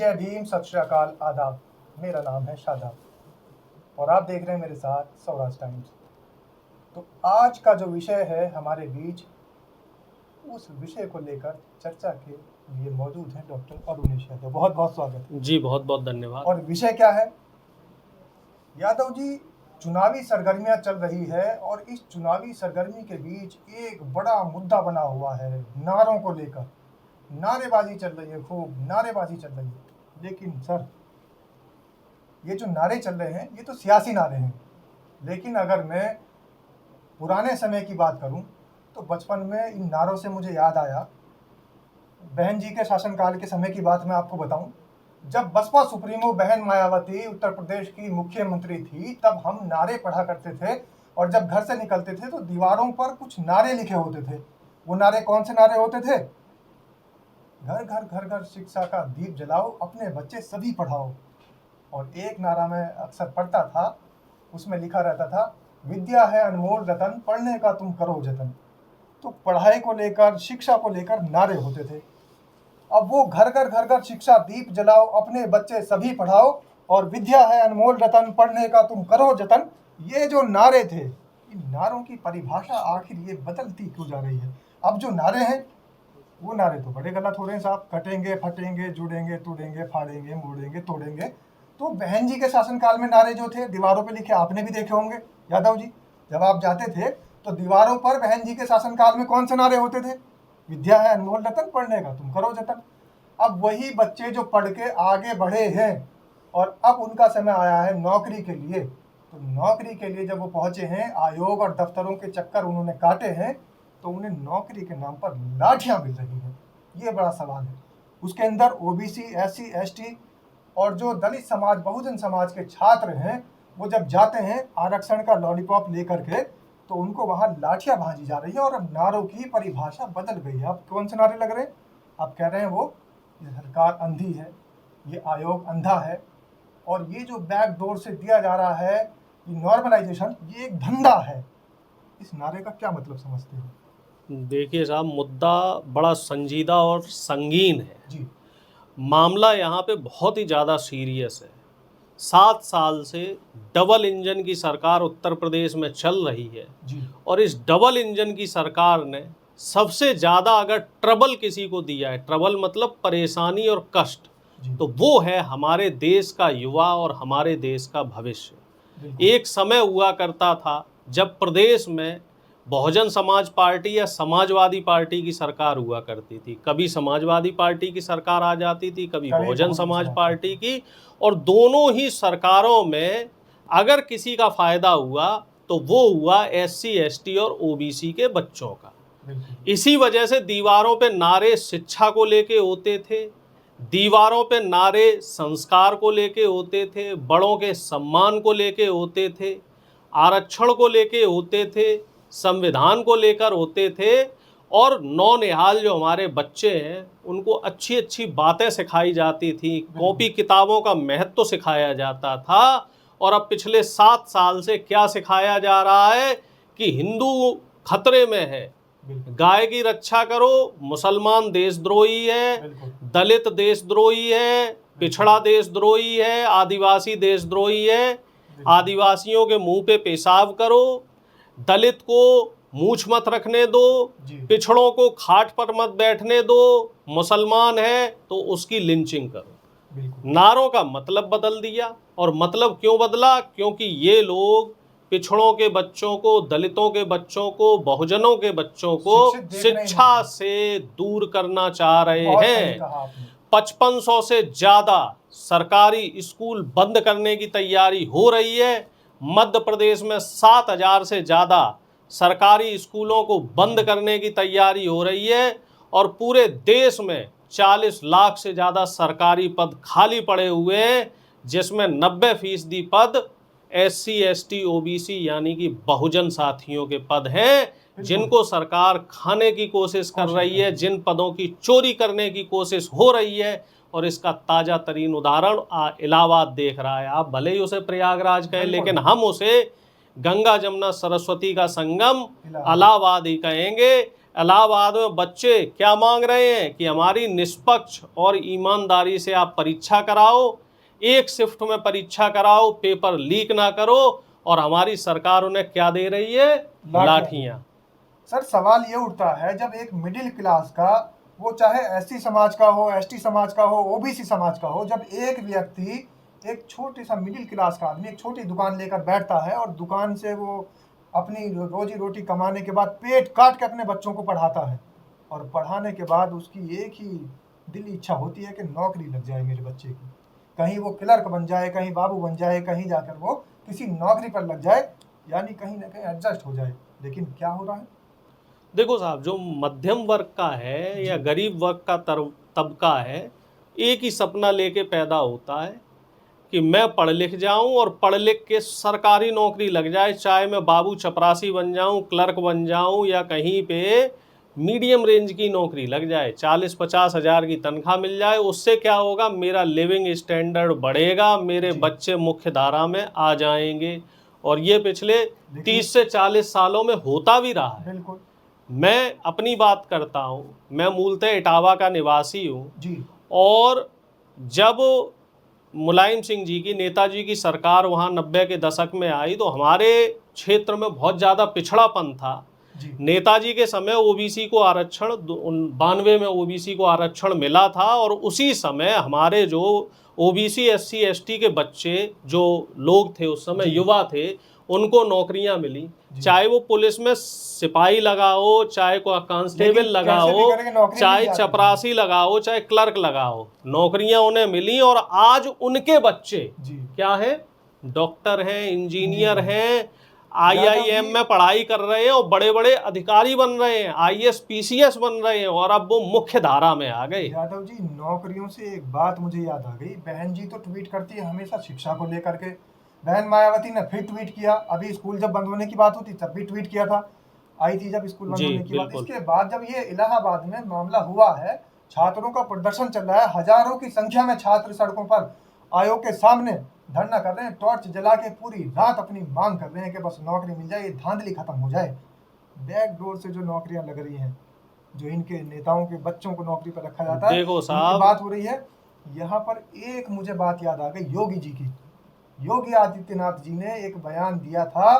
जय भीम, सत श्री अकाल, आदाब। मेरा नाम है शादाब और आप देख रहे हैं मेरे साथ सौराष्ट्र टाइम्स। तो आज का जो विषय है हमारे बीच, उस विषय को लेकर चर्चा के लिए मौजूद हैं डॉक्टर अरुणेश यादव। बहुत बहुत स्वागत है जी। बहुत बहुत धन्यवाद। और विषय क्या है यादव जी? चुनावी सरगर्मियां चल रही है और इस चुनावी सरगर्मी के बीच एक बड़ा मुद्दा बना हुआ है नारों को लेकर। नारेबाजी चल रही है, खूब नारेबाजी चल रही है। लेकिन सर, ये जो नारे चल रहे हैं ये तो सियासी नारे हैं। लेकिन अगर मैं पुराने समय की बात करूं तो बचपन में इन नारों से मुझे याद आया, बहन जी के शासनकाल के समय की बात मैं आपको बताऊं। जब बसपा सुप्रीमो बहन मायावती उत्तर प्रदेश की मुख्यमंत्री थी, तब हम नारे पढ़ा करते थे और जब घर से निकलते थे तो दीवारों पर कुछ नारे लिखे होते थे। वो नारे कौन से नारे होते थे? घर घर घर घर शिक्षा का दीप जलाओ, अपने बच्चे सभी पढ़ाओ। और एक नारा मैं अक्सर पढ़ता था, उसमें लिखा रहता था, विद्या है अनमोल रतन, पढ़ने का तुम करो जतन। तो पढ़ाई को लेकर, शिक्षा को लेकर नारे होते थे। अब वो घर घर शिक्षा दीप जलाओ, अपने बच्चे सभी पढ़ाओ और विद्या है अनमोल रतन, पढ़ने का तुम करो जतन, ये जो नारे थे, इन नारों की परिभाषा आखिर ये बदलती क्यों जा रही है? अब जो नारे हैं वो नारे तो बड़े गलत हो रहे हैं साहब। कटेंगे फटेंगे, जुड़ेंगे तोड़ेंगे, फाड़ेंगे मोड़ेंगे तोड़ेंगे। तो बहन जी के शासनकाल में नारे जो थे दीवारों पे लिखे, आपने भी देखे होंगे यादव जी। जब आप जाते थे तो दीवारों पर बहन जी के शासनकाल में कौन से नारे होते थे? विद्या है अनमोल रतन, पढ़ने का तुम करो जतन। अब वही बच्चे जो पढ़ के आगे बढ़े हैं और अब उनका समय आया है नौकरी के लिए, तो नौकरी के लिए जब वो पहुंचे हैं, आयोग और दफ्तरों के चक्कर उन्होंने काटे हैं, तो उन्हें नौकरी के नाम पर लाठियां मिल रही हैं। ये बड़ा सवाल है। उसके अंदर ओबीसी, एससी, एसटी और जो दलित समाज, बहुजन समाज के छात्र हैं, वो जब जाते हैं आरक्षण का लॉलीपॉप लेकर के, तो उनको वहां लाठियां भांजी जा रही है। और अब नारों की परिभाषा बदल गई है। अब कौन से नारे लग रहे हैं? आप कह रहे हैं वो ये सरकार अंधी है, ये आयोग अंधा है, और ये जो बैकडोर से दिया जा रहा है ये नॉर्मलाइजेशन, ये एक धंधा है। इस नारे का क्या मतलब समझते हो? देखिए साहब, मुद्दा बड़ा संजीदा और संगीन है जी। मामला यहाँ पे बहुत ही ज़्यादा सीरियस है। 7 साल से डबल इंजन की सरकार उत्तर प्रदेश में चल रही है जी। और इस डबल इंजन की सरकार ने सबसे ज़्यादा अगर ट्रबल किसी को दिया है, ट्रबल मतलब परेशानी और कष्ट, तो वो है हमारे देश का युवा और हमारे देश का भविष्य। एक समय हुआ करता था जब प्रदेश में बहुजन समाज पार्टी या समाजवादी पार्टी की सरकार हुआ करती थी। कभी समाजवादी पार्टी की सरकार आ जाती थी, कभी बहुजन समाज पार्टी की, और दोनों ही सरकारों में अगर किसी का फायदा हुआ तो वो हुआ एससी, एसटी और ओबीसी के बच्चों का। इसी वजह से दीवारों पे नारे शिक्षा को लेके होते थे, दीवारों पे नारे संस्कार को लेके होते थे, बड़ों के सम्मान को लेके होते थे, आरक्षण को लेके होते थे, संविधान को लेकर होते थे, और नौनिहाल जो हमारे बच्चे हैं उनको अच्छी अच्छी बातें सिखाई जाती थी, कॉपी किताबों का महत्व सिखाया जाता था। और अब पिछले 7 साल से क्या सिखाया जा रहा है कि हिंदू खतरे में है, गाय की रक्षा करो, मुसलमान देशद्रोही है, दलित देशद्रोही है, पिछड़ा देशद्रोही है, आदिवासी देशद्रोही है, आदिवासियों के मुंह पे पेशाब करो, दलित को मूछ मत रखने दो, पिछड़ों को खाट पर मत बैठने दो, मुसलमान है तो उसकी लिंचिंग करो। नारों का मतलब बदल दिया। और मतलब क्यों बदला? क्योंकि ये लोग पिछड़ों के बच्चों को, दलितों के बच्चों को, बहुजनों के बच्चों को शिक्षा से दूर करना चाह रहे हैं। 5500 से ज़्यादा सरकारी स्कूल बंद करने की तैयारी हो रही है। मध्य प्रदेश में 7000 से ज़्यादा सरकारी स्कूलों को बंद करने की तैयारी हो रही है। और पूरे देश में 40 लाख से ज़्यादा सरकारी पद खाली पड़े हुए हैं, जिसमें 90% पद एससी, एसटी, ओबीसी यानी कि बहुजन साथियों के पद हैं, जिनको सरकार खाने की कोशिश कर रही है, जिन पदों की चोरी करने की कोशिश हो रही है। और इसका ताज़ा तरीन उदाहरण इलाहाबाद देख रहा है। आप भले ही उसे प्रयागराज कहें, लेकिन हम उसे गंगा जमुना सरस्वती का संगम इलाहाबाद ही कहेंगे। इलाहाबाद में बच्चे क्या मांग रहे हैं कि हमारी निष्पक्ष और ईमानदारी से आप परीक्षा कराओ, एक शिफ्ट में परीक्षा कराओ, पेपर लीक ना करो, और हमारी सरकार उन्हें क्या दे रही है? लाठियां। सर सवाल ये उठता है, जब एक मिडिल क्लास का, वो चाहे एससी समाज का हो, एसटी समाज का हो, ओबीसी समाज का हो, जब एक व्यक्ति, एक छोटे सा मिडिल क्लास का आदमी एक छोटी दुकान लेकर बैठता है और दुकान से वो अपनी रोजी रोटी कमाने के बाद पेट काट के अपने बच्चों को पढ़ाता है, और पढ़ाने के बाद उसकी एक ही दिली इच्छा होती है कि नौकरी लग जाए मेरे बच्चे की, कहीं वो क्लर्क बन जाए, कहीं बाबू बन जाए, कहीं जाकर वो किसी नौकरी पर लग जाए, यानी कहीं ना कहीं एडजस्ट हो जाए। लेकिन क्या हो रहा है? देखो साहब, जो मध्यम वर्ग का है या गरीब वर्ग का तबका है, एक ही सपना लेके पैदा होता है कि मैं पढ़ लिख जाऊं और पढ़ लिख के सरकारी नौकरी लग जाए, चाहे मैं बाबू चपरासी बन जाऊं, क्लर्क बन जाऊं, या कहीं पे मीडियम रेंज की नौकरी लग जाए, 40-50 हज़ार की तनख्वाह मिल जाए। उससे क्या होगा? मेरा लिविंग स्टैंडर्ड बढ़ेगा, मेरे बच्चे मुख्य धारा में आ जाएंगे। और ये पिछले 30 से 40 सालों में होता भी रहा है। बिल्कुल। मैं अपनी बात करता हूँ, मैं मूलतः इटावा का निवासी हूँ जी। और जब मुलायम सिंह जी की, नेताजी की सरकार वहाँ 90 के दशक में आई तो हमारे क्षेत्र में बहुत ज़्यादा पिछड़ापन था। नेताजी के समय ओबीसी को आरक्षण 92 में ओबीसी को आरक्षण मिला था, और उसी समय हमारे जो ओबीसी एससी एसटी के बच्चे जो लोग थे उस समय, युवा थे, उनको नौकरियां मिली, चाहे वो पुलिस में सिपाही लगाओ, चाहे कोई कांस्टेबल लगाओ, चाहे चपरासी लगाओ, चाहे क्लर्क लगाओ, नौकरियां उन्हें मिली। और आज उनके बच्चे क्या है? डॉक्टर हैं, इंजीनियर हैं, IIM में पढ़ाई कर रहे हैं और बड़े बड़े अधिकारी बन रहे हैं, IAS PCS बन रहे हैं, और अब वो मुख्य धारा में आ गए। यादव जी, नौकरियों से एक बात मुझे याद आ गई। बहन जी तो ट्वीट करती है हमेशा शिक्षा को लेकर के। बहन मायावती ने फिर ट्वीट किया, अभी स्कूल जब बंद होने की बात होती तब भी ट्वीट किया था, आई थी जब स्कूल बंद होने की बात। इसके बाद जब ये इलाहाबाद में मामला हुआ है, छात्रों का प्रदर्शन चल रहा है, हजारों की संख्या में छात्र सड़कों पर आयोग के सामने धरना कर रहे हैं, टॉर्च जला के पूरी रात अपनी मांग कर रहे हैं कि बस नौकरी मिल जाए, ये धांधली खत्म हो जाए। बैकडोर से जो नौकरियां लग रही हैं, जो इनके नेताओं के बच्चों को नौकरी पर रखा जाता है, देखो साहब, बात हो रही है। यहाँ पर एक मुझे बात याद आ गई योगी जी की। योगी आदित्यनाथ जी ने एक बयान दिया था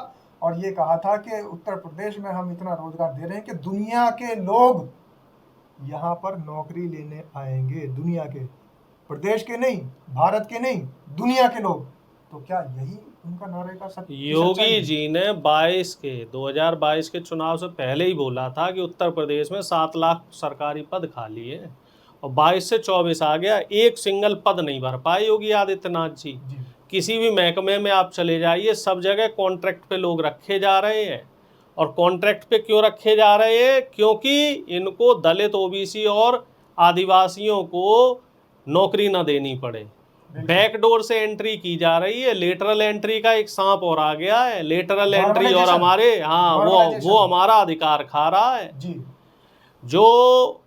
और ये कहा था कि उत्तर प्रदेश में हम इतना रोजगार दे रहे हैं कि दुनिया के लोग यहाँ पर नौकरी लेने आएंगे, दुनिया के, प्रदेश के नहीं, भारत के नहीं, दुनिया के लोग। तो क्या यही उनका नारे का सत्य? योगी जी ने 2022 के चुनाव से पहले ही बोला था कि उत्तर प्रदेश में 7 लाख सरकारी पद खाली है, और 22 से 24 आ गया, एक सिंगल पद नहीं भर पाए योगी आदित्यनाथ जी। किसी भी महकमे में आप चले जाइए, सब जगह कॉन्ट्रैक्ट पे लोग रखे जा रहे हैं। और कॉन्ट्रैक्ट पे क्यों रखे जा रहे हैं? क्योंकि इनको दलित, ओबीसी और आदिवासियों को नौकरी ना देनी पड़े। बैकडोर से एंट्री की जा रही है। लेटरल एंट्री का एक सांप और आ गया है, लेटरल एंट्री, और हमारे वो हमारा अधिकार खा रहा है। जो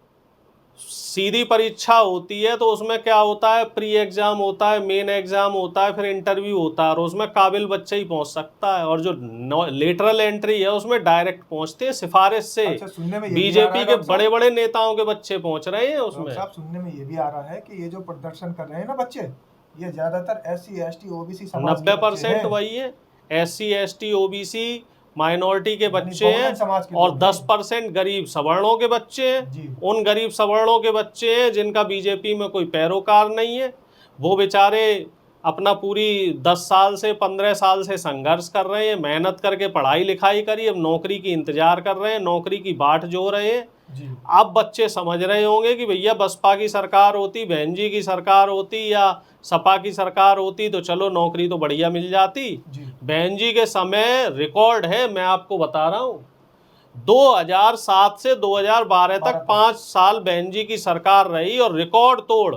सीधी परीक्षा होती है तो उसमें क्या होता है? प्री एग्जाम होता है, मेन एग्जाम होता है, फिर इंटरव्यू होता है, और उसमें काबिल बच्चा ही पहुंच सकता है। और जो लेटरल एंट्री है उसमें डायरेक्ट पहुंचते हैं सिफारिश से। बीजेपी के बड़े बड़े नेताओं के बच्चे पहुंच रहे हैं उसमें। साहब, सुनने में ये भी आ रहा है कि ये जो प्रदर्शन कर रहे हैं ना बच्चे, ये ज्यादातर SC ST OBC समाज 90% वही है, SC ST OBC माइनॉरिटी के बच्चे हैं, और 10% गरीब सवर्णों के बच्चे हैं। उन गरीब सवर्णों के बच्चे हैं जिनका बीजेपी में कोई पैरोकार नहीं है। वो बेचारे अपना पूरी 10 साल से 15 साल से संघर्ष कर रहे हैं, मेहनत करके पढ़ाई लिखाई करी, अब नौकरी की इंतजार कर रहे हैं, नौकरी की बाट जो रहे हैं। अब बच्चे समझ रहे होंगे कि भैया बसपा की सरकार होती, बहन जी की सरकार होती, या सपा की सरकार होती तो चलो नौकरी तो बढ़िया मिल जाती। बहन जी के समय रिकॉर्ड है, मैं आपको बता रहा हूँ, 2007 से 2012 तक 5 साल बहन जी की सरकार रही और रिकॉर्ड तोड़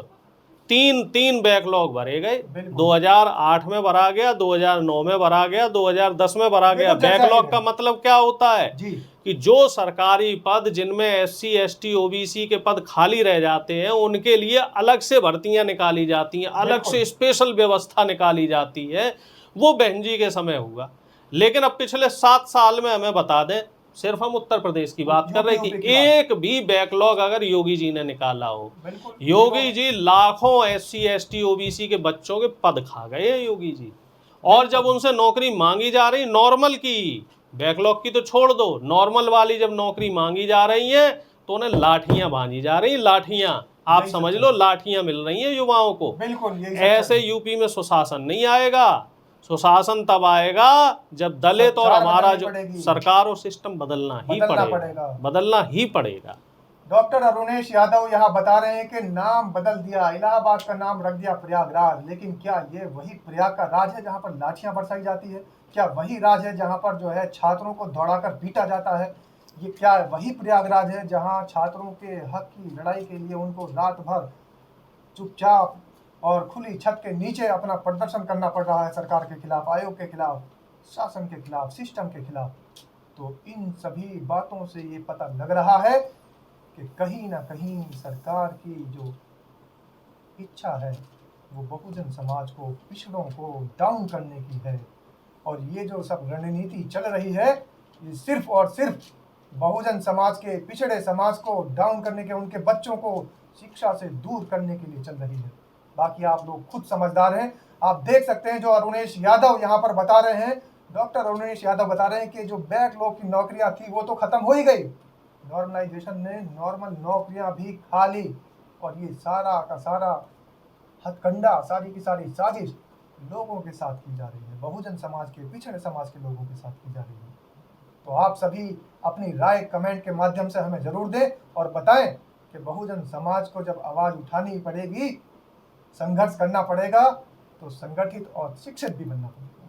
तीन बैकलॉग भरे गए। 2008 में भरा गया, 2009 में भरा गया, 2010 में भरा गया। बैकलॉग का मतलब क्या होता है कि जो सरकारी पद जिनमें SC ST OBC के पद खाली रह जाते हैं उनके लिए अलग से भर्तियां निकाली जाती हैं, अलग से स्पेशल व्यवस्था निकाली जाती है। वो बहन जी के समय हुआ। लेकिन अब पिछले 7 साल में हमें बता दें सिर्फ हम उत्तर प्रदेश की बात कर रहे हैं कि एक भी बैकलॉग अगर योगी जी ने निकाला हो। योगी जी लाखों SC ST OBC के बच्चों के पद खा गए हैं योगी जी, और जब उनसे नौकरी मांगी जा रही नॉर्मल की, बैकलॉग की तो छोड़ दो, नॉर्मल वाली जब नौकरी मांगी जा रही है तो उन्हें लाठियां बांधी जा रही, लाठियां, आप समझ लो लाठियां मिल रही हैं युवाओं को। बिल्कुल ऐसे यूपी में सुशासन नहीं आएगा। सुशासन तब आएगा जब दलित और हमारा जो सरकार और सिस्टम बदलना ही पड़ेगा। डॉक्टर अरुणेश यादव यहाँ बता रहे हैं कि नाम बदल दिया, इलाहाबाद का नाम रख दिया प्रयागराज, लेकिन क्या ये वही प्रयाग का राज है जहाँ पर लाठियां बरसाई जाती है? क्या वही राज है जहाँ पर जो है छात्रों को दौड़ाकर पीटा जाता है? ये क्या वही प्रयागराज है जहाँ छात्रों के हक की लड़ाई के लिए उनको रात भर चुपचाप और खुली छत के नीचे अपना प्रदर्शन करना पड़ रहा है सरकार के खिलाफ, आयोग के खिलाफ, शासन के खिलाफ, सिस्टम के खिलाफ? तो इन सभी बातों से ये पता लग रहा है कि कहीं ना कहीं सरकार की जो इच्छा है वो बहुजन समाज को, पिछड़ों को डाउन करने की है। और ये जो सब रणनीति चल रही है ये सिर्फ और सिर्फ बहुजन समाज के, पिछड़े समाज को डाउन करने के, उनके बच्चों को शिक्षा से दूर करने के लिए चल रही है। बाकी आप लोग खुद समझदार हैं। आप देख सकते हैं जो अरुणेश यादव यहाँ पर बता रहे हैं, डॉक्टर अरुणेश यादव बता रहे हैं कि जो बैकलॉग की नौकरियां थी वो तो खत्म हो ही गई, नॉर्मलाइजेशन ने नॉर्मल नौकरियां भी खा ली, और ये सारा का सारा हथकंडा, सारी की सारी साजिश लोगों के साथ की जा रही है, बहुजन समाज के, पिछड़े समाज के लोगों के साथ की जा रही है। तो आप सभी अपनी राय कमेंट के माध्यम से हमें जरूर दें और बताएं कि बहुजन समाज को जब आवाज उठानी पड़ेगी, संघर्ष करना पड़ेगा, तो संगठित और शिक्षित भी बनना पड़ेगा।